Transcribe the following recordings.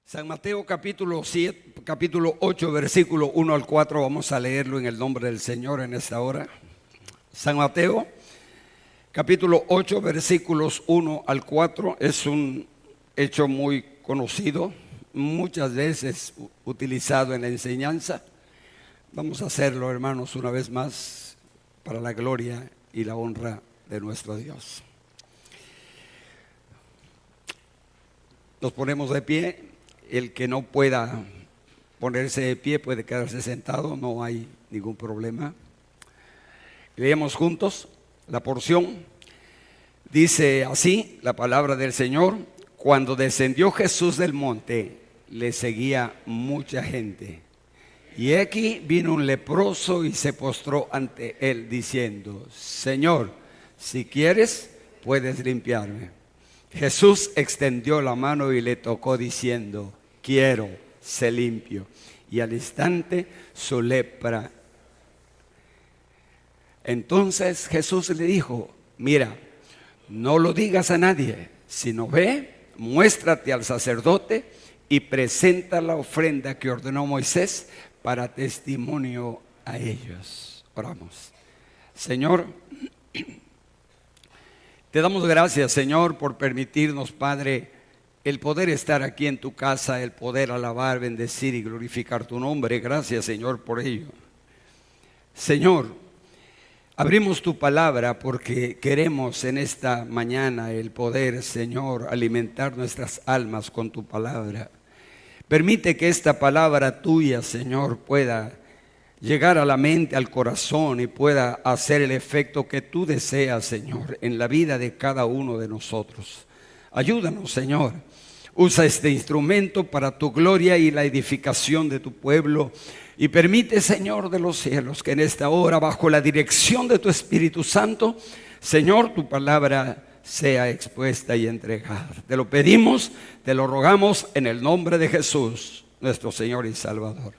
San Mateo capítulo 8, versículo 1 al 4, vamos a leerlo en el nombre del Señor en esta hora. San Mateo, capítulo 8, versículos 1 al 4, es un hecho muy conocido, muchas veces utilizado en la enseñanza. Vamos a hacerlo, hermanos, una vez más, para la gloria y la honra de nuestro Dios. Nos ponemos de pie. El que no pueda ponerse de pie puede quedarse sentado, no hay ningún problema. Leemos juntos la porción. Dice así la palabra del Señor: cuando descendió Jesús del monte, le seguía mucha gente. Y aquí vino un leproso y se postró ante él diciendo: Señor, si quieres, puedes limpiarme. Jesús extendió la mano y le tocó diciendo: quiero, sé limpio. Y al instante su lepra. Entonces Jesús le dijo: mira, no lo digas a nadie, sino ve, muéstrate al sacerdote y presenta la ofrenda que ordenó Moisés para testimonio a ellos. Oramos. Señor, te damos gracias, Señor, por permitirnos, Padre, el poder estar aquí en tu casa, el poder alabar, bendecir y glorificar tu nombre. Gracias, Señor, por ello. Señor, abrimos tu palabra porque queremos en esta mañana el poder, Señor, alimentar nuestras almas con tu palabra. Permite que esta palabra tuya, Señor, pueda llegar a la mente, al corazón y pueda hacer el efecto que tú deseas, Señor, en la vida de cada uno de nosotros. Ayúdanos, Señor. Usa este instrumento para tu gloria y la edificación de tu pueblo. Y permite, Señor de los cielos, que en esta hora, bajo la dirección de tu Espíritu Santo, Señor, tu palabra sea expuesta y entregada. Te lo pedimos, te lo rogamos en el nombre de Jesús, nuestro Señor y Salvador.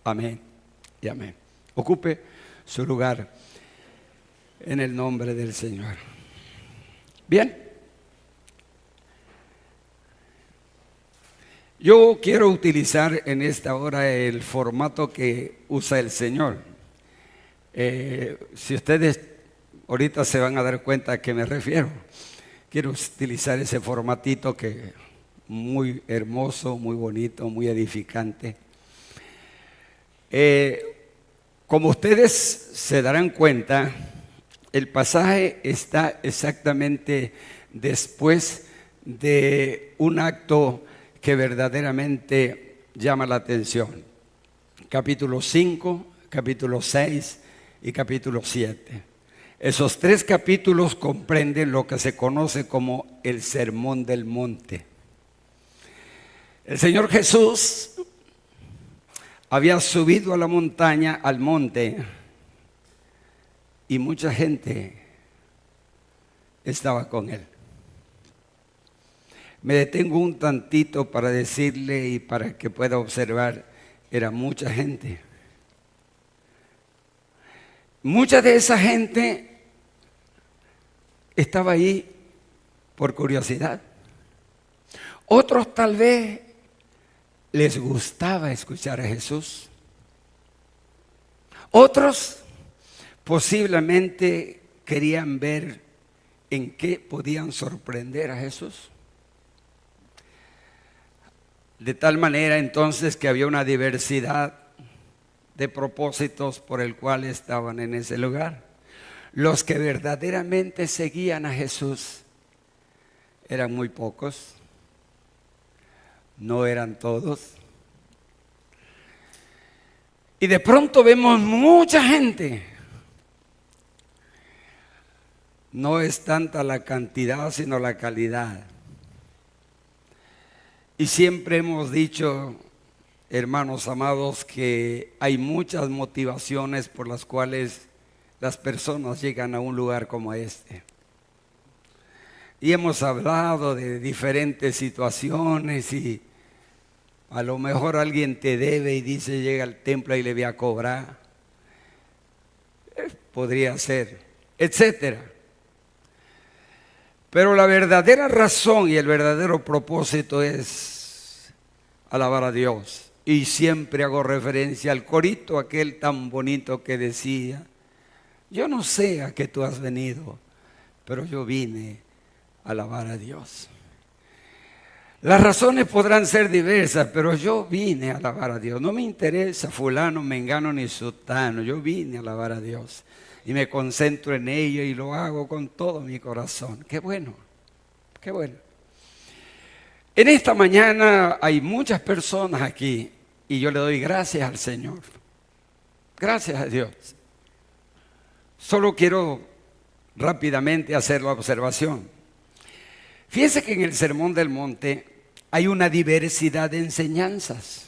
Amén y amén. Ocupe su lugar en el nombre del Señor. Bien. Yo quiero utilizar en esta hora el formato que usa el Señor. Si ustedes ahorita se van a dar cuenta a qué me refiero. Quiero utilizar ese formatito que muy hermoso, muy bonito, muy edificante. Como ustedes se darán cuenta, el pasaje está exactamente después de un acto que verdaderamente llama la atención. Capítulo 5, capítulo 6 y capítulo 7. Esos tres capítulos comprenden lo que se conoce como el Sermón del Monte. El Señor Jesús había subido a la montaña, al monte, y mucha gente estaba con él. Me detengo un tantito para decirle y para que pueda observar, era mucha gente. Mucha de esa gente estaba ahí por curiosidad. Otros tal vez les gustaba escuchar a Jesús. Otros posiblemente querían ver en qué podían sorprender a Jesús. De tal manera entonces que había una diversidad de propósitos por el cual estaban en ese lugar. Los que verdaderamente seguían a Jesús eran muy pocos, no eran todos. Y de pronto vemos mucha gente. No es tanta la cantidad, sino la calidad. Y siempre hemos dicho, hermanos amados, que hay muchas motivaciones por las cuales las personas llegan a un lugar como este. Y hemos hablado de diferentes situaciones y a lo mejor alguien te debe y dice llega al templo y le voy a cobrar. Podría ser, etcétera. Pero la verdadera razón y el verdadero propósito es alabar a Dios. Y siempre hago referencia al corito aquel tan bonito que decía: yo no sé a qué tú has venido, pero yo vine a alabar a Dios. Las razones podrán ser diversas, pero yo vine a alabar a Dios. No me interesa fulano, mengano ni sutano. Yo vine a alabar a Dios y me concentro en ello y lo hago con todo mi corazón. Qué bueno, qué bueno. En esta mañana hay muchas personas aquí y yo le doy gracias al Señor. Gracias a Dios. Solo quiero rápidamente hacer la observación. Fíjense que en el Sermón del Monte hay una diversidad de enseñanzas.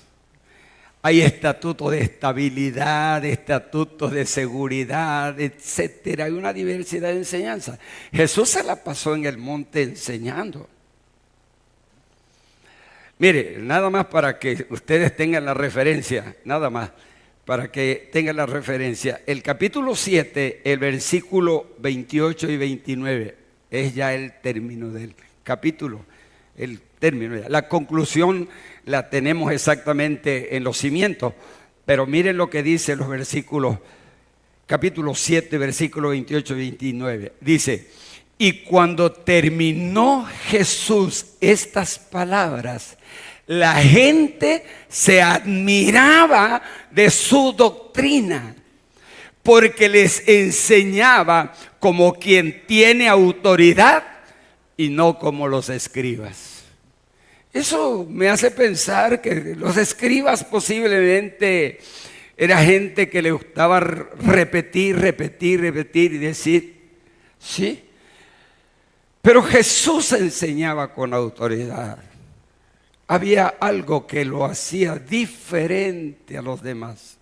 Hay estatutos de estabilidad, estatutos de seguridad, etcétera. Hay una diversidad de enseñanzas. Jesús se la pasó en el monte enseñando. Mire, nada más para que ustedes tengan la referencia, nada más para que tengan la referencia. El capítulo 7, el versículo 28 y 29, es ya el término del capítulo, el término. La conclusión la tenemos exactamente en los cimientos, pero miren lo que dice los versículos, capítulo 7, versículo 28 y 29. Dice: y cuando terminó Jesús estas palabras, la gente se admiraba de su doctrina, porque les enseñaba como quien tiene autoridad y no como los escribas. Eso me hace pensar que los escribas posiblemente era gente que le gustaba repetir y decir, sí. Pero Jesús enseñaba con autoridad. Había algo que lo hacía diferente a los demás.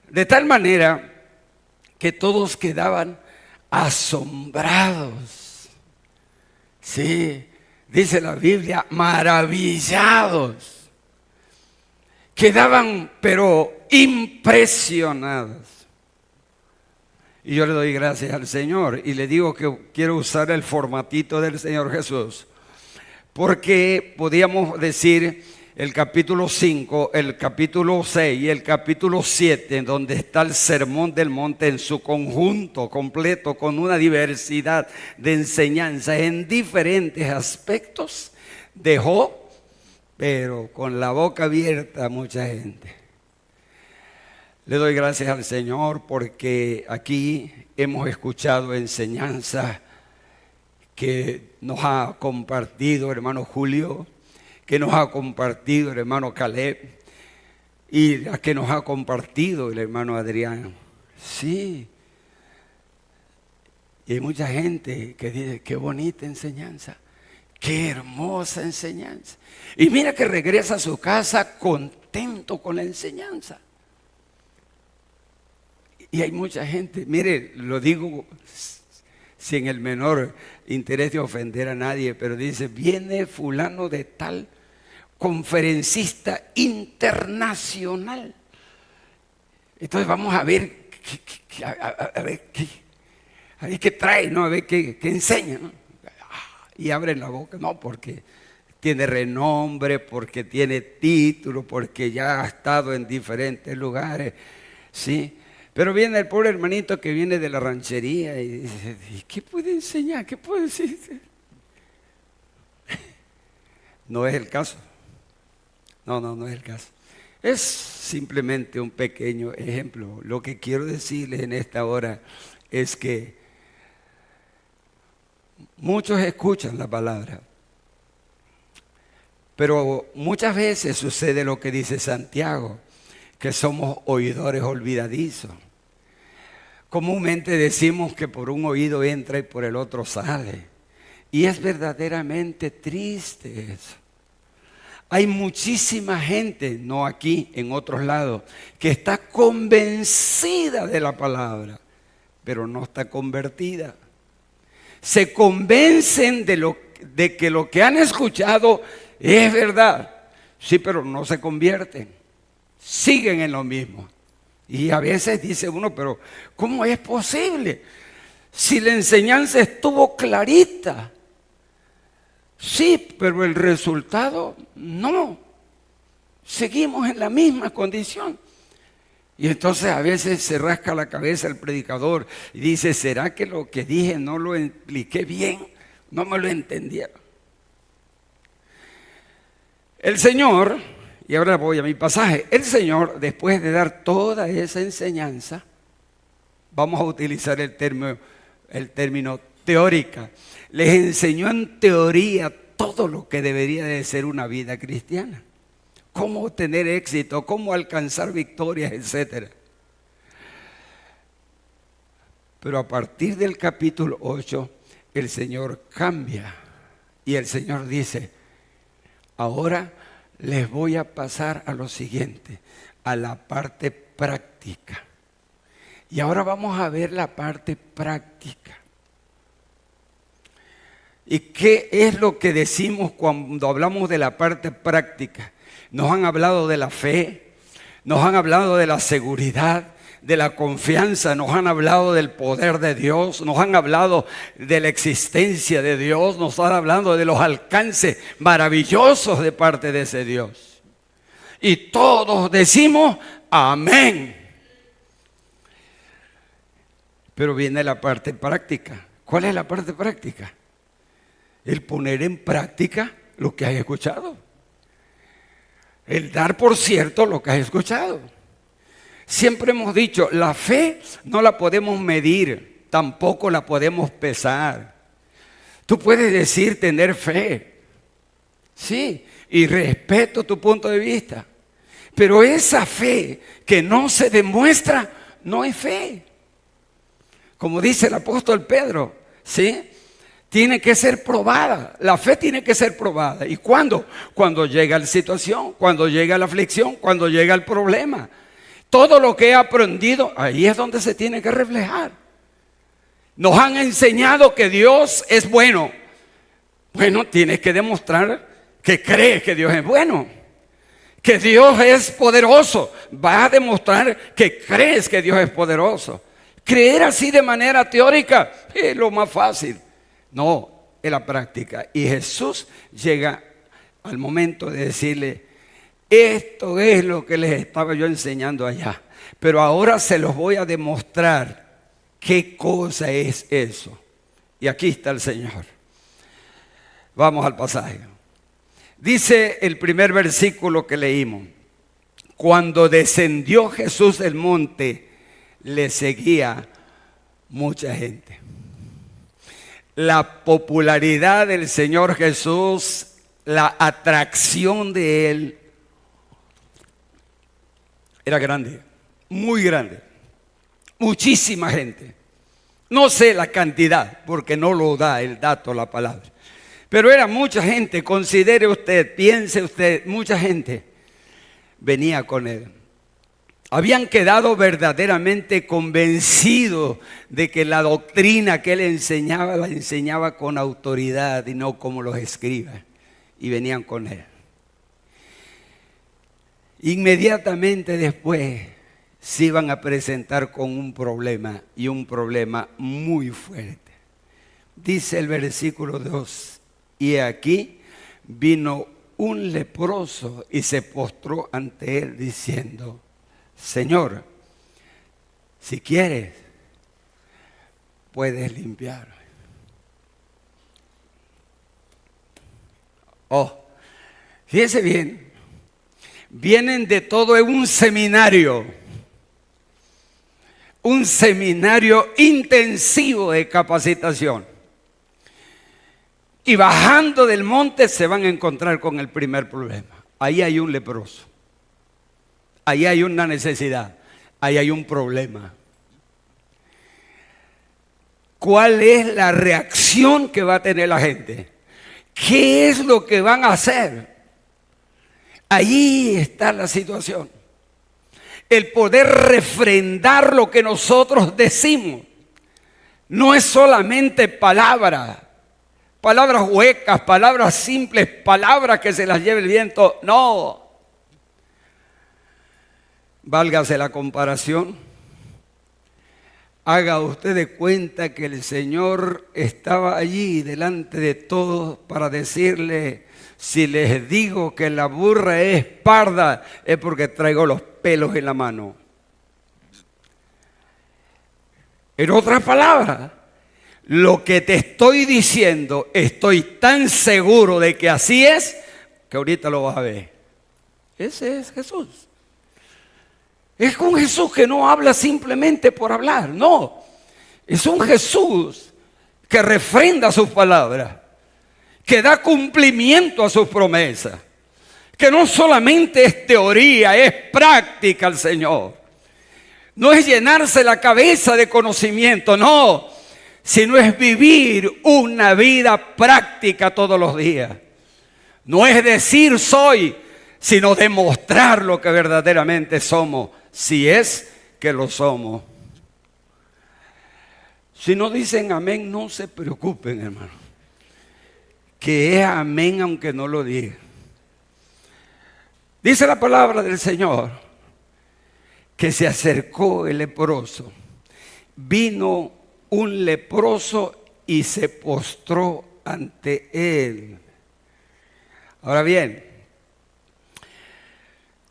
De tal manera que todos quedaban asombrados. Sí, dice la Biblia, maravillados. Quedaban, pero impresionados. Y yo le doy gracias al Señor y le digo que quiero usar el formatito del Señor Jesús, porque podíamos decir el capítulo 5, el capítulo 6 y el capítulo 7, en donde está el Sermón del Monte en su conjunto completo, con una diversidad de enseñanzas en diferentes aspectos, dejó, pero con la boca abierta a mucha gente. Le doy gracias al Señor porque aquí hemos escuchado enseñanzas que nos ha compartido el hermano Julio, que nos ha compartido el hermano Caleb y la que nos ha compartido el hermano Adrián. Sí. Y hay mucha gente que dice, qué bonita enseñanza, qué hermosa enseñanza. Y mira que regresa a su casa contento con la enseñanza. Y hay mucha gente, mire, lo digo sin el menor interés de ofender a nadie, pero dice, viene fulano de tal, conferencista internacional. Entonces vamos a ver a ver qué trae, ¿no? A ver qué enseña, ¿no? Y abren la boca, no, porque tiene renombre, porque tiene título, porque ya ha estado en diferentes lugares, ¿sí? Pero viene el pobre hermanito que viene de la ranchería y dice, ¿y qué puede enseñar? ¿Qué puede decir? No es el caso. No es el caso. Es simplemente un pequeño ejemplo. Lo que quiero decirles en esta hora es que muchos escuchan la palabra, pero muchas veces sucede lo que dice Santiago, que somos oidores olvidadizos. Comúnmente decimos que por un oído entra y por el otro sale. Y es verdaderamente triste eso. Hay muchísima gente, no aquí, en otros lados, que está convencida de la palabra, pero no está convertida. Se convencen de que lo que han escuchado es verdad. Sí, pero no se convierten. Siguen en lo mismo. Y a veces dice uno, pero ¿cómo es posible? Si la enseñanza estuvo clarita. Sí, pero el resultado no. Seguimos en la misma condición. Y entonces a veces se rasca la cabeza el predicador y dice, ¿será que lo que dije no lo expliqué bien? No me lo entendieron. El Señor, y ahora voy a mi pasaje, el Señor, después de dar toda esa enseñanza, vamos a utilizar el término teórica, les enseñó en teoría todo lo que debería de ser una vida cristiana. Cómo tener éxito, cómo alcanzar victorias, etc. Pero a partir del capítulo 8, el Señor cambia y el Señor dice, ahora les voy a pasar a lo siguiente, a la parte práctica. Y ahora vamos a ver la parte práctica. ¿Y qué es lo que decimos cuando hablamos de la parte práctica? Nos han hablado de la fe, nos han hablado de la seguridad, de la confianza, nos han hablado del poder de Dios, nos han hablado de la existencia de Dios, nos han hablado de los alcances maravillosos de parte de ese Dios. Y todos decimos amén. Pero viene la parte práctica. ¿Cuál es la parte práctica? El poner en práctica lo que has escuchado. El dar por cierto lo que has escuchado. Siempre hemos dicho, la fe no la podemos medir, tampoco la podemos pesar. Tú puedes decir tener fe, sí, y respeto tu punto de vista. Pero esa fe que no se demuestra, no es fe. Como dice el apóstol Pedro, ¿sí? Tiene que ser probada, la fe tiene que ser probada. ¿Y cuándo? Cuando llega la situación, cuando llega la aflicción, cuando llega el problema. Todo lo que he aprendido, ahí es donde se tiene que reflejar. Nos han enseñado que Dios es bueno. Bueno, tienes que demostrar que crees que Dios es bueno. Que Dios es poderoso. Vas a demostrar que crees que Dios es poderoso. Creer así de manera teórica es lo más fácil. No, en la práctica. Y Jesús llega al momento de decirle, esto es lo que les estaba yo enseñando allá, pero ahora se los voy a demostrar qué cosa es eso. Y aquí está el Señor. Vamos al pasaje. Dice el primer versículo que leímos, cuando descendió Jesús del monte, le seguía mucha gente. La popularidad del Señor Jesús, la atracción de Él, era grande, muy grande. Muchísima gente. No sé la cantidad, porque no lo da el dato, la palabra. Pero era mucha gente, considere usted, piense usted, mucha gente venía con Él. Habían quedado verdaderamente convencidos de que la doctrina que Él enseñaba, la enseñaba con autoridad y no como los escribas. Y venían con Él. Inmediatamente después se iban a presentar con un problema, y un problema muy fuerte. Dice el versículo 2, y aquí vino un leproso y se postró ante Él diciendo, Señor, si quieres, puedes limpiar. Oh, fíjese bien, vienen de todo un seminario intensivo de capacitación. Y bajando del monte se van a encontrar con el primer problema. Ahí hay un leproso. Ahí hay una necesidad, ahí hay un problema. ¿Cuál es la reacción que va a tener la gente? ¿Qué es lo que van a hacer? Ahí está la situación. El poder refrendar lo que nosotros decimos. No es solamente palabras huecas, palabras simples, palabras que se las lleve el viento. No. Válgase la comparación. haga usted de cuenta que el Señor estaba allí delante de todos para decirle: si les digo que la burra es parda, es porque traigo los pelos en la mano. En otras palabras, lo que te estoy diciendo, estoy tan seguro de que así es, que ahorita lo vas a ver. Ese es Jesús. Es un Jesús que no habla simplemente por hablar, no. Es un Jesús que refrenda sus palabras, que da cumplimiento a sus promesas, que no solamente es teoría, es práctica el Señor. No es llenarse la cabeza de conocimiento, no, sino es vivir una vida práctica todos los días. No es decir soy, sino demostrar lo que verdaderamente somos, si es que lo somos. Si no dicen amén, no se preocupen, hermano, que es amén aunque no lo digan. Dice la palabra del Señor que se acercó el leproso. Vino un leproso y se postró ante él. Ahora bien,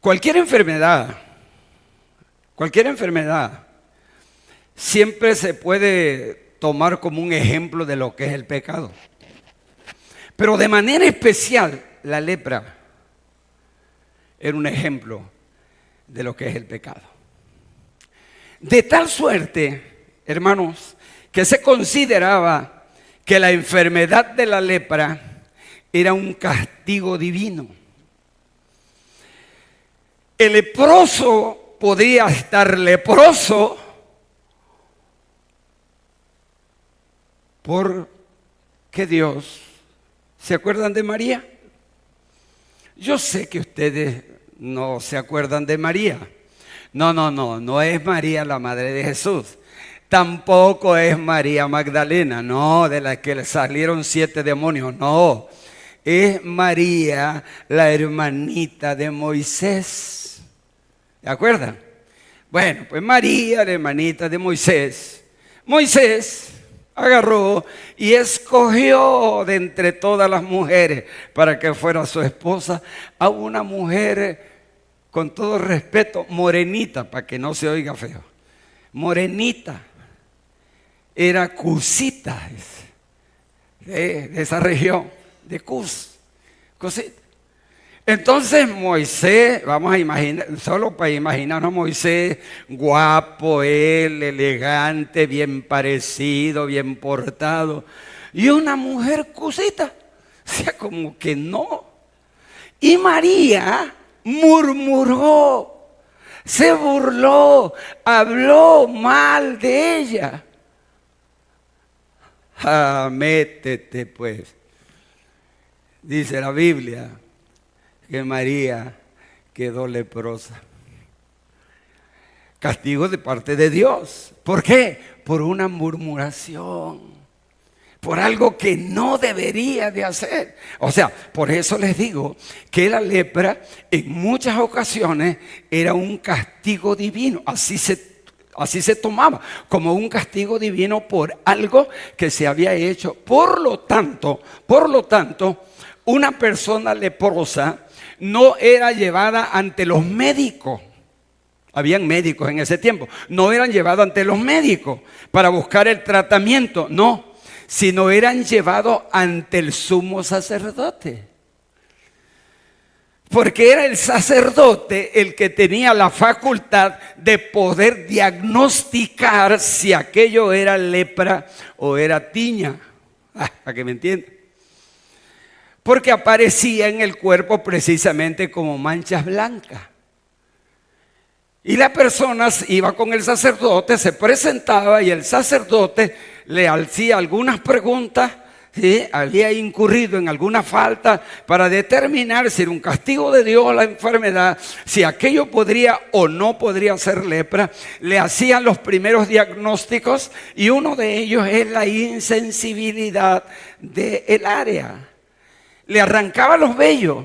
cualquier enfermedad siempre se puede tomar como un ejemplo de lo que es el pecado. Pero de manera especial, la lepra era un ejemplo de lo que es el pecado. De tal suerte, hermanos, que se consideraba que la enfermedad de la lepra era un castigo divino. El leproso podía estar leproso porque Dios, ¿se acuerdan de María? Yo sé que ustedes no se acuerdan de María. No es María la madre de Jesús. Tampoco es María Magdalena, no, de la que le salieron 7 demonios, no. Es María, la hermanita de Moisés. ¿Se acuerdan? Bueno, pues María, la hermanita de Moisés. Moisés agarró y escogió de entre todas las mujeres para que fuera su esposa a una mujer, con todo respeto, morenita, para que no se oiga feo. Morenita. Era cusita, de esa región, de Cus. Cusita. Entonces Moisés, vamos a imaginar, solo para imaginarnos a Moisés, guapo, él, elegante, bien parecido, bien portado, y una mujer cusita, o sea, como que no. Y María murmuró, se burló, habló mal de ella. Métete pues, dice la Biblia, que María quedó leprosa. Castigo de parte de Dios. ¿Por qué? Por una murmuración, por algo que no debería de hacer. O sea, por eso les digo que la lepra en muchas ocasiones era un castigo divino. Así se tomaba como un castigo divino por algo que se había hecho. Por lo tanto, una persona leprosa no era llevada ante los médicos. Habían médicos en ese tiempo. No eran llevados ante los médicos para buscar el tratamiento, no, sino eran llevados ante el sumo sacerdote. Porque era el sacerdote el que tenía la facultad de poder diagnosticar si aquello era lepra o era tiña. Para que me entiendan. Porque aparecía en el cuerpo precisamente como manchas blancas. Y la persona iba con el sacerdote, se presentaba y el sacerdote le hacía algunas preguntas, ¿sí? Había incurrido en alguna falta para determinar si era un castigo de Dios la enfermedad, si aquello podría o no podría ser lepra. Le hacían los primeros diagnósticos y uno de ellos es la insensibilidad del área. Le arrancaba los vellos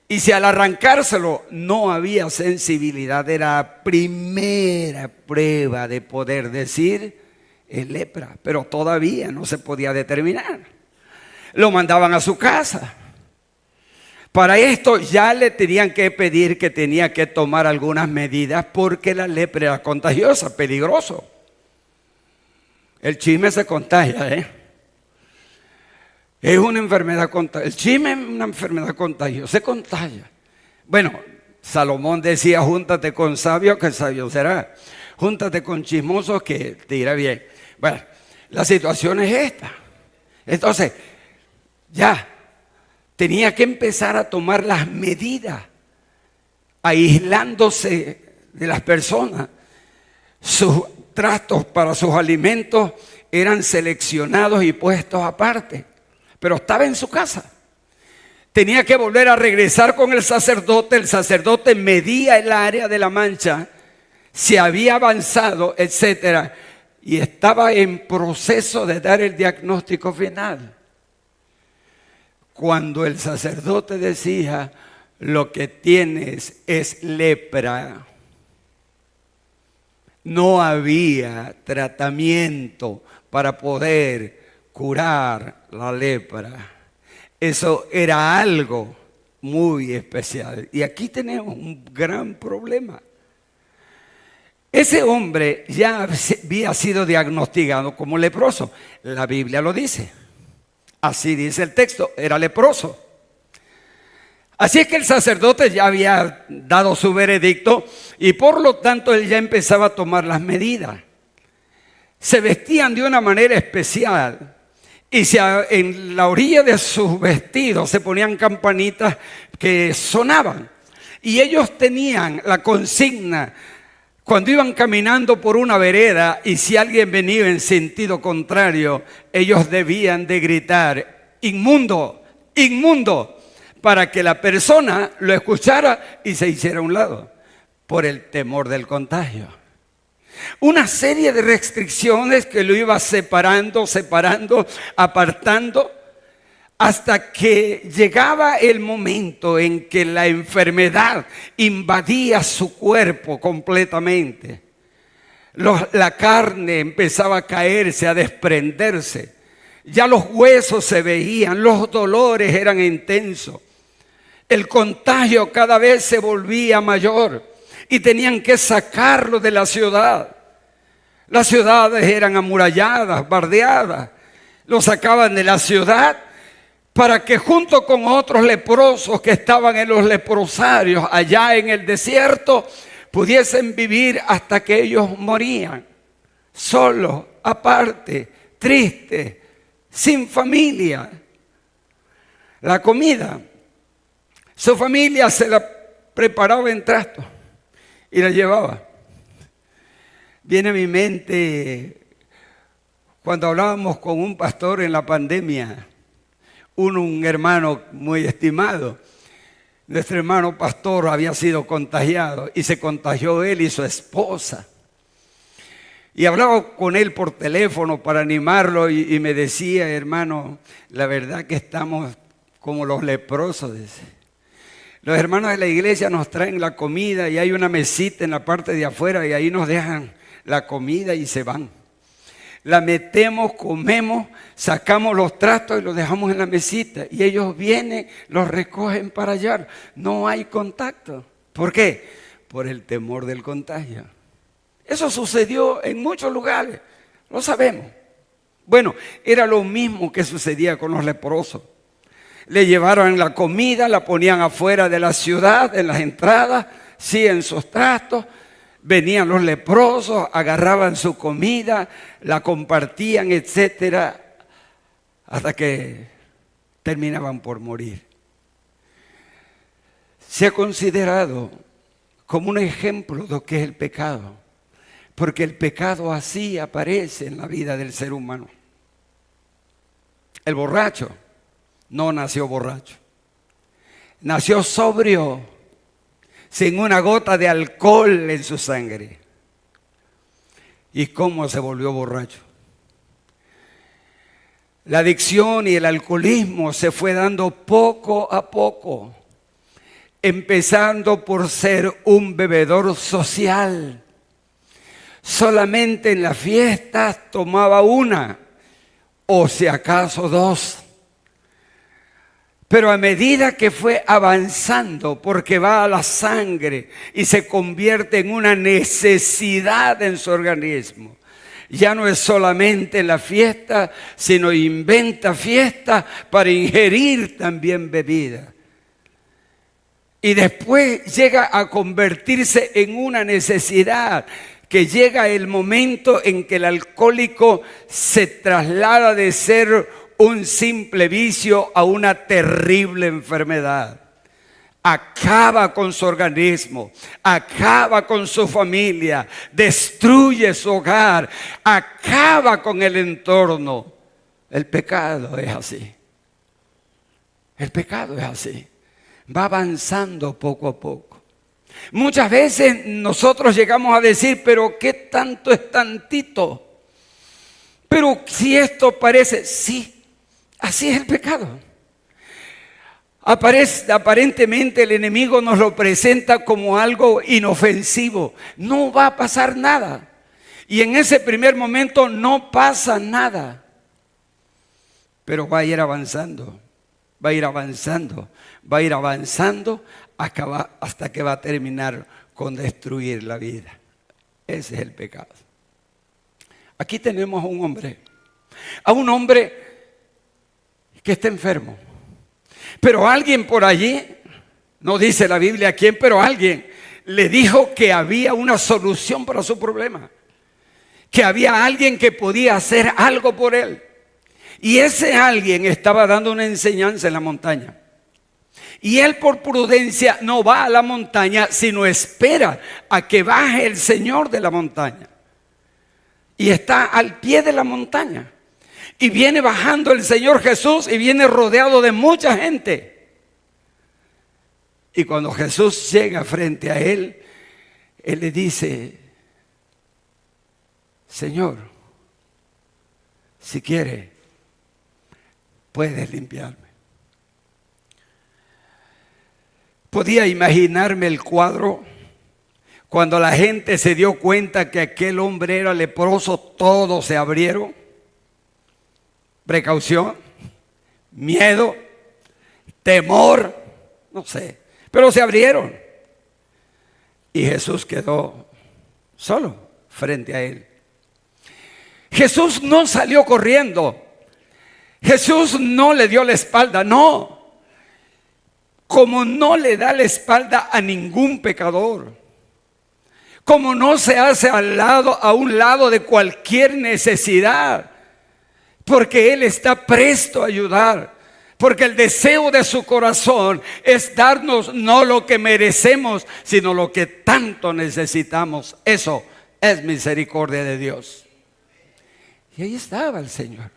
y si al arrancárselo no había sensibilidad, era la primera prueba de poder decir es lepra, pero todavía no se podía determinar. Lo mandaban a su casa. Para esto ya le tenían que pedir que tenía que tomar algunas medidas porque la lepra era contagiosa, peligroso. El chisme se contagia, Es una enfermedad contagiosa. El chisme es una enfermedad contagiosa, se contagia. Bueno, Salomón decía, júntate con sabios que sabio será. Júntate con chismosos que te irá bien. Bueno, la situación es esta. Entonces, ya tenía que empezar a tomar las medidas, aislándose de las personas. Sus trastos para sus alimentos eran seleccionados y puestos aparte, pero estaba en su casa. Tenía que volver a regresar con el sacerdote medía el área de la mancha, si había avanzado, etcétera, y estaba en proceso de dar el diagnóstico final. Cuando el sacerdote decía, lo que tienes es lepra, no había tratamiento para poder curar la lepra. Eso era algo muy especial. Y aquí tenemos un gran problema. Ese hombre ya había sido diagnosticado como leproso. La Biblia lo dice. Así dice el texto, era leproso. Así es que el sacerdote ya había dado su veredicto y por lo tanto él ya empezaba a tomar las medidas. Se vestían de una manera especial y en la orilla de sus vestidos se ponían campanitas que sonaban. Y ellos tenían la consigna, cuando iban caminando por una vereda y si alguien venía en sentido contrario, ellos debían de gritar, inmundo, inmundo, para que la persona lo escuchara y se hiciera a un lado, por el temor del contagio. Una serie de restricciones que lo iba separando, apartando, hasta que llegaba el momento en que la enfermedad invadía su cuerpo completamente. La carne empezaba a caerse, a desprenderse. Ya los huesos se veían, los dolores eran intensos. El contagio cada vez se volvía mayor y tenían que sacarlo de la ciudad. Las ciudades eran amuralladas, bardeadas. Lo sacaban de la ciudad para que junto con otros leprosos que estaban en los leprosarios allá en el desierto pudiesen vivir hasta que ellos morían, solos, aparte, tristes, sin familia. La comida, su familia se la preparaba en trastos y la llevaba. Viene a mi mente cuando hablábamos con un pastor en la pandemia, un hermano muy estimado. Nuestro hermano pastor había sido contagiado y se contagió él y su esposa. Y hablaba con él por teléfono para animarlo y me decía, hermano, la verdad que estamos como los leprosos. Dice. Los hermanos de la iglesia nos traen la comida y hay una mesita en la parte de afuera y ahí nos dejan la comida y se van. La metemos, comemos, sacamos los trastos y los dejamos en la mesita. Y ellos vienen, los recogen para allá. No hay contacto. ¿Por qué? Por el temor del contagio. Eso sucedió en muchos lugares, lo sabemos. Bueno, era lo mismo que sucedía con los leprosos. Le llevaron la comida, la ponían afuera de la ciudad, en las entradas, sí, en sus trastos. Venían los leprosos, agarraban su comida, la compartían, etcétera, hasta que terminaban por morir. Se ha considerado como un ejemplo de lo que es el pecado, porque el pecado así aparece en la vida del ser humano. El borracho no nació borracho, nació sobrio, sin una gota de alcohol en su sangre. ¿Y cómo se volvió borracho? La adicción y el alcoholismo se fue dando poco a poco, empezando por ser un bebedor social. Solamente en las fiestas tomaba una, o si acaso dos. Pero a medida que fue avanzando, porque va a la sangre y se convierte en una necesidad en su organismo, ya no es solamente la fiesta, sino inventa fiesta para ingerir también bebida. Y después llega a convertirse en una necesidad, que llega el momento en que el alcohólico se traslada de ser un simple vicio a una terrible enfermedad. Acaba con su organismo, acaba con su familia, destruye su hogar, acaba con el entorno. El pecado es así. El pecado es así. Va avanzando poco a poco. Muchas veces nosotros llegamos a decir, pero ¿qué tanto es tantito? Pero si esto parece, sí, así es el pecado. Aparentemente el enemigo nos lo presenta como algo inofensivo. No va a pasar nada. Y en ese primer momento no pasa nada. Pero va a ir avanzando, va a ir avanzando, va a ir avanzando hasta que va a terminar con destruir la vida. Ese es el pecado. Aquí tenemos a un hombre que está enfermo. Pero alguien por allí, no dice la Biblia quién, pero alguien le dijo que había una solución para su problema. Que había alguien que podía hacer algo por él. Y ese alguien estaba dando una enseñanza en la montaña. Y él por prudencia no va a la montaña, sino espera a que baje el Señor de la montaña. Y está al pie de la montaña. Y viene bajando el Señor Jesús y viene rodeado de mucha gente. Y cuando Jesús llega frente a él, él le dice: Señor, si quiere, puedes limpiarme. Podía imaginarme el cuadro cuando la gente se dio cuenta que aquel hombre era leproso. Todos se abrieron. Precaución, miedo, temor, no sé, pero se abrieron. Y Jesús quedó solo frente a él. Jesús no salió corriendo. Jesús no le dio la espalda, no. Como no le da la espalda a ningún pecador. Como no se hace a un lado de cualquier necesidad. Porque Él está presto a ayudar. Porque el deseo de su corazón es darnos no lo que merecemos, sino lo que tanto necesitamos. Eso es misericordia de Dios. Y ahí estaba el Señor.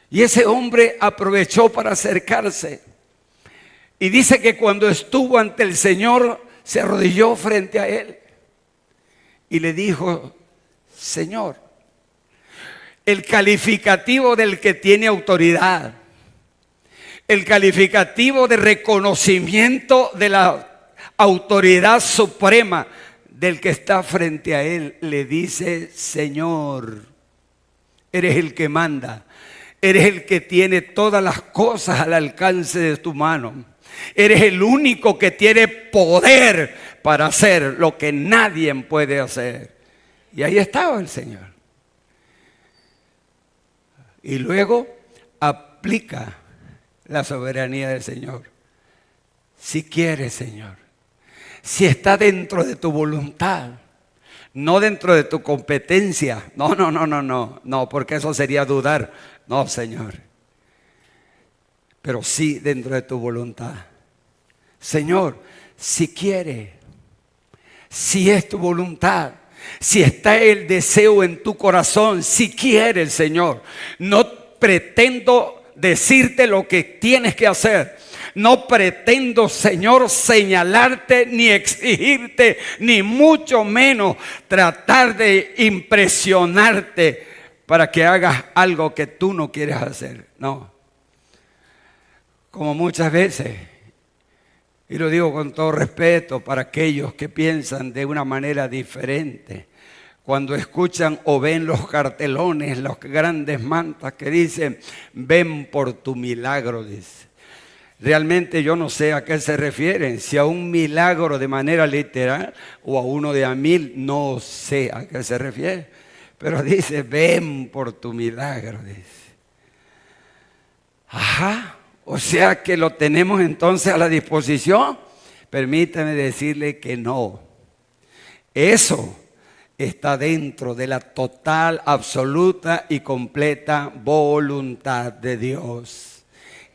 Y ese hombre aprovechó para acercarse. Y dice que cuando estuvo ante el Señor, se arrodilló frente a Él. Y le dijo: Señor. El calificativo del que tiene autoridad. El calificativo de reconocimiento de la autoridad suprema del que está frente a él. Le dice: Señor, eres el que manda. Eres el que tiene todas las cosas al alcance de tu mano. Eres el único que tiene poder para hacer lo que nadie puede hacer. Y ahí estaba el Señor. Y luego aplica la soberanía del Señor. Si quieres, Señor, si está dentro de tu voluntad, no dentro de tu competencia. No, porque eso sería dudar. No, Señor. Pero sí dentro de tu voluntad. Señor, si quiere, si es tu voluntad, si está el deseo en tu corazón, si quieres, Señor. No pretendo decirte lo que tienes que hacer. No pretendo, Señor, señalarte ni exigirte, ni mucho menos tratar de impresionarte para que hagas algo que tú no quieres hacer. No. Como muchas veces Y lo digo con todo respeto para aquellos que piensan de una manera diferente. Cuando escuchan o ven los cartelones, los grandes mantas que dicen, ven por tu milagro, dice. Realmente yo no sé a qué se refieren, si a un milagro de manera literal o a uno de a 1000, no sé a qué se refiere. Pero dice, ven por tu milagro, dice. Ajá, o sea que lo tenemos entonces a la disposición. Permítame decirle que no. Eso está dentro de la total, absoluta y completa voluntad de Dios.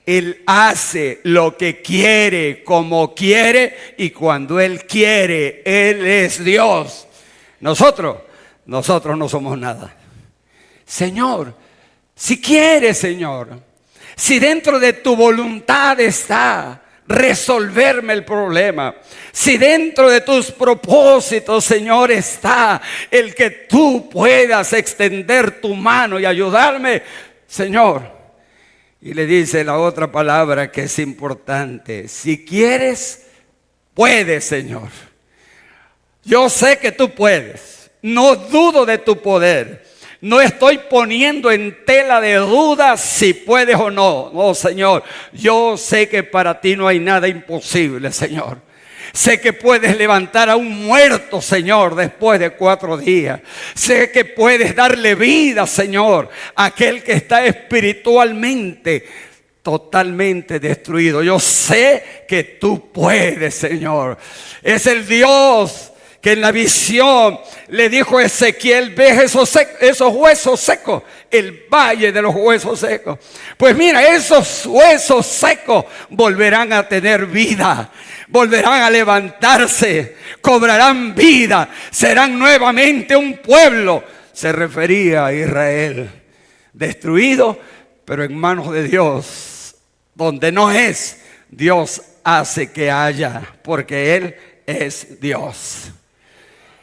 Él hace lo que quiere, como quiere y cuando Él quiere. Él es Dios. Nosotros no somos nada. Señor, si quieres, Señor, si dentro de tu voluntad está resolverme el problema, si dentro de tus propósitos, Señor, está el que tú puedas extender tu mano y ayudarme, Señor. Y le dice la otra palabra que es importante: si quieres, puedes, Señor. Yo sé que tú puedes, no dudo de tu poder. No estoy poniendo en tela de dudas si puedes o no. No, Señor, yo sé que para ti no hay nada imposible, Señor. Sé que puedes levantar a un muerto, Señor, después de 4 días. Sé que puedes darle vida, Señor, a aquel que está espiritualmente totalmente destruido. Yo sé que tú puedes, Señor. Es el Dios que en la visión le dijo a Ezequiel: ves esos huesos secos, el valle de los huesos secos. Pues mira, esos huesos secos volverán a tener vida, volverán a levantarse, cobrarán vida, serán nuevamente un pueblo. Se refería a Israel, destruido, pero en manos de Dios. Donde no es, Dios hace que haya, porque Él es Dios.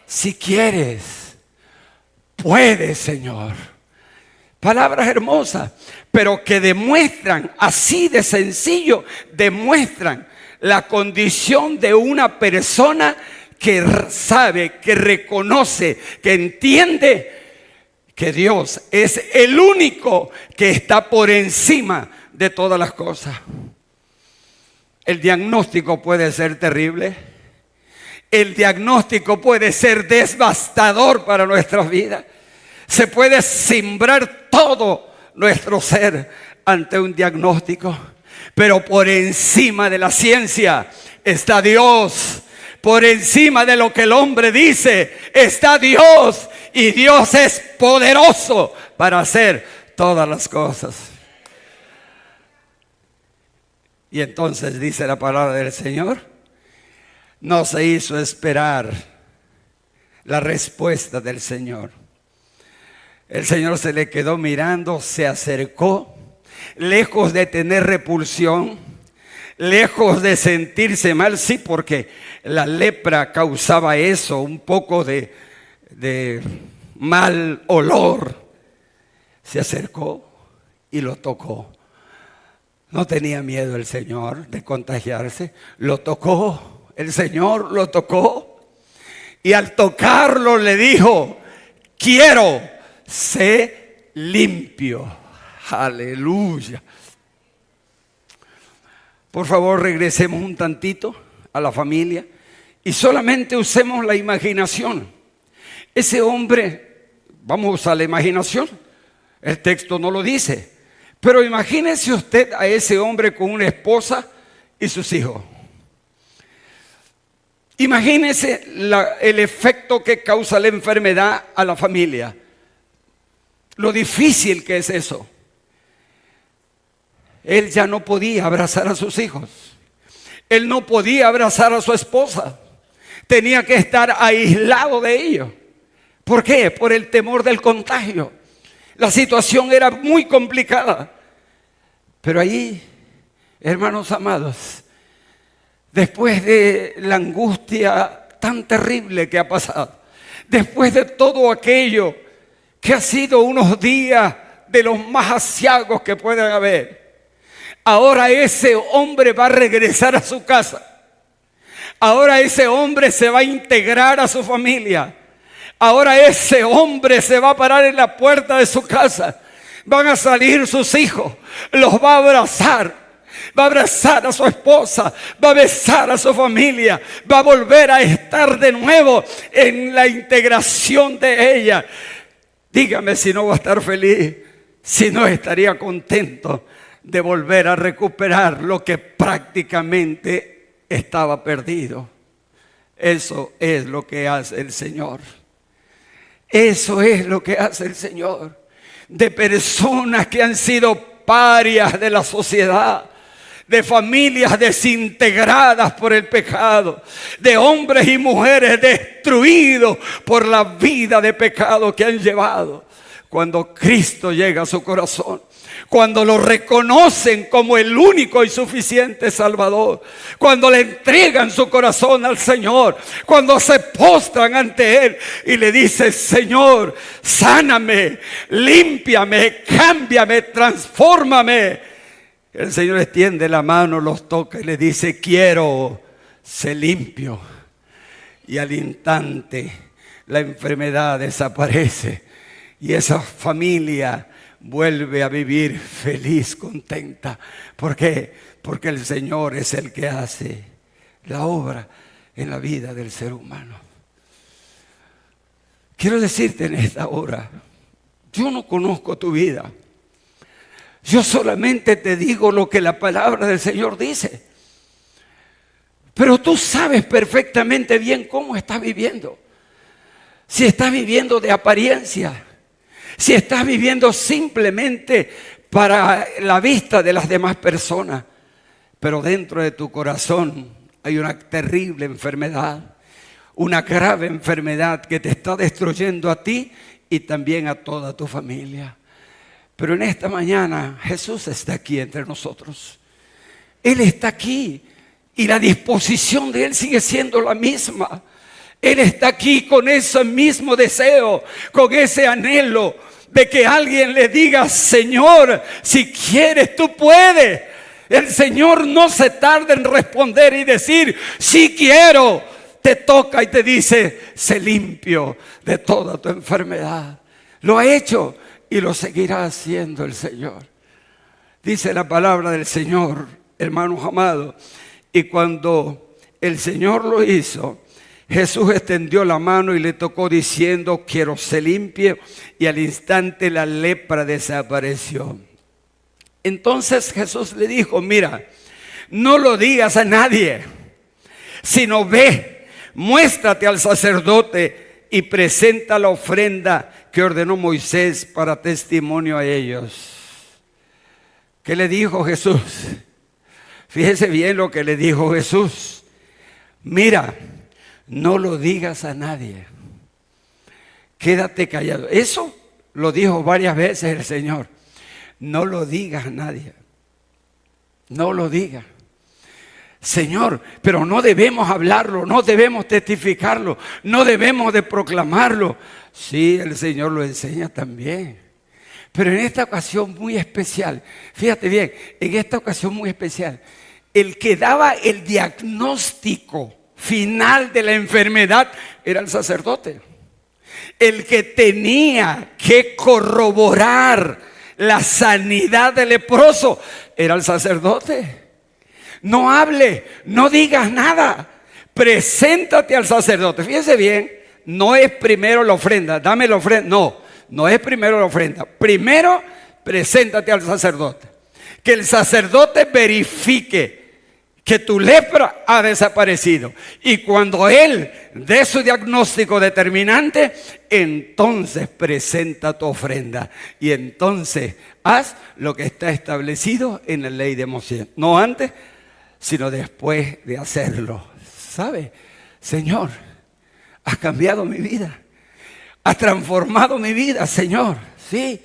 Si quieres, puedes, Señor. Palabras hermosas, pero que demuestran, así de sencillo, demuestran la condición de una persona que sabe, que reconoce, que entiende que Dios es el único que está por encima de todas las cosas. El diagnóstico puede ser terrible. El diagnóstico puede ser devastador para nuestras vidas. Se puede simbrar todo nuestro ser ante un diagnóstico. Pero por encima de la ciencia está Dios. Por encima de lo que el hombre dice está Dios. Y Dios es poderoso para hacer todas las cosas. Y entonces dice la palabra del Señor: no se hizo esperar la respuesta del Señor. El Señor se le quedó mirando, se acercó, lejos de tener repulsión, lejos de sentirse mal, sí, porque la lepra causaba eso, un poco de mal olor. Se acercó y lo tocó. No tenía miedo el Señor de contagiarse, lo tocó. El Señor lo tocó y al tocarlo le dijo: quiero, sé limpio. Aleluya. Por favor, regresemos un tantito a la familia y solamente usemos la imaginación. Ese hombre, vamos a usar la imaginación. El texto no lo dice, pero imagínese usted a ese hombre con una esposa y sus hijos. Imagínese el efecto que causa la enfermedad a la familia. Lo difícil que es eso. Él ya no podía abrazar a sus hijos. Él no podía abrazar a su esposa. Tenía que estar aislado de ellos. ¿Por qué? Por el temor del contagio. La situación era muy complicada. Pero ahí, hermanos amados, después de la angustia tan terrible que ha pasado, después de todo aquello que ha sido unos días de los más aciagos que puedan haber, ahora ese hombre va a regresar a su casa Ahora ese hombre se va a integrar a su familia. Ahora ese hombre se va a parar en la puerta de su casa. Van a salir sus hijos, los va a abrazar. Va a abrazar a su esposa, va a besar a su familia, va a volver a estar de nuevo en la integración de ella. Dígame si no va a estar feliz, si no estaría contento de volver a recuperar lo que prácticamente estaba perdido. Eso es lo que hace el Señor. Eso es lo que hace el Señor. De personas que han sido parias de la sociedad, de familias desintegradas por el pecado, de hombres y mujeres destruidos por la vida de pecado que han llevado. Cuando Cristo llega a su corazón, cuando lo reconocen como el único y suficiente Salvador, cuando le entregan su corazón al Señor, cuando se postran ante Él y le dicen: Señor, sáname, límpiame, cámbiame, transfórmame. El Señor extiende la mano, los toca y le dice: quiero, sé limpio. Y al instante la enfermedad desaparece y esa familia vuelve a vivir feliz, contenta. ¿Por qué? Porque el Señor es el que hace la obra en la vida del ser humano. Quiero decirte en esta hora, yo no conozco tu vida. Yo solamente te digo lo que la palabra del Señor dice. Pero tú sabes perfectamente bien cómo estás viviendo. Si estás viviendo de apariencia, si estás viviendo simplemente para la vista de las demás personas, pero dentro de tu corazón hay una terrible enfermedad, una grave enfermedad que te está destruyendo a ti y también a toda tu familia. Pero en esta mañana Jesús está aquí entre nosotros. Él está aquí y la disposición de Él sigue siendo la misma. Él está aquí con ese mismo deseo, con ese anhelo de que alguien le diga: Señor, si quieres tú puedes. El Señor no se tarda en responder y decir: sí quiero. Te toca y te dice: sé limpio de toda tu enfermedad. Lo ha hecho y lo seguirá haciendo el Señor. Dice la palabra del Señor, hermanos amados, y cuando el Señor lo hizo, Jesús extendió la mano y le tocó diciendo: quiero ser limpio, y al instante la lepra desapareció. Entonces Jesús le dijo: mira, no lo digas a nadie, sino ve, muéstrate al sacerdote y presenta la ofrenda que ordenó Moisés para testimonio a ellos. ¿Qué le dijo Jesús? Fíjese bien lo que le dijo Jesús. Mira, no lo digas a nadie. Quédate callado. Eso lo dijo varias veces el Señor. No lo digas a nadie. No lo digas. Señor, pero no debemos hablarlo, no debemos testificarlo, no debemos de proclamarlo. Sí, el Señor lo enseña también. Pero en esta ocasión muy especial, fíjate bien, en esta ocasión muy especial, el que daba el diagnóstico final de la enfermedad era el sacerdote. El que tenía que corroborar la sanidad del leproso era el sacerdote. No hable, no digas nada, preséntate al sacerdote. Fíjense bien, no es primero la ofrenda, dame la ofrenda. No es primero la ofrenda. Primero, preséntate al sacerdote. Que el sacerdote verifique que tu lepra ha desaparecido. Y cuando él dé su diagnóstico determinante, entonces presenta tu ofrenda. Y entonces haz lo que está establecido en la ley de Moisés. No antes, sino después de hacerlo. ¿Sabe? Señor, has cambiado mi vida. Has transformado mi vida, Señor. Sí.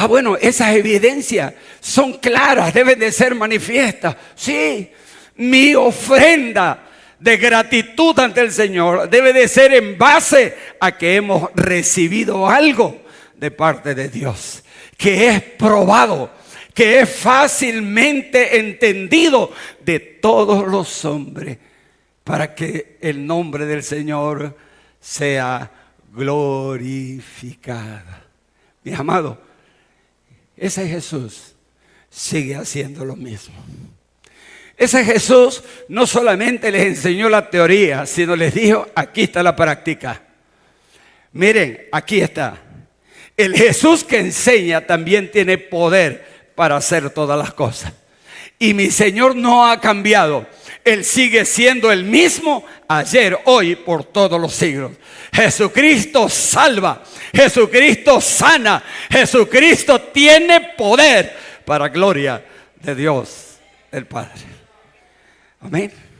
Bueno, esas evidencias son claras, deben de ser manifiestas. Sí. Mi ofrenda de gratitud ante el Señor debe de ser en base a que hemos recibido algo de parte de Dios, que es probado, que es fácilmente entendido de todos los hombres para que el nombre del Señor sea glorificado. Mis amados, ese Jesús sigue haciendo lo mismo. Ese Jesús no solamente les enseñó la teoría, sino les dijo, aquí está la práctica. Miren, aquí está. El Jesús que enseña también tiene poder para hacer todas las cosas. Y mi Señor no ha cambiado. Él sigue siendo el mismo ayer, hoy, por todos los siglos. Jesucristo salva. Jesucristo sana. Jesucristo tiene poder para gloria de Dios el Padre. Amén.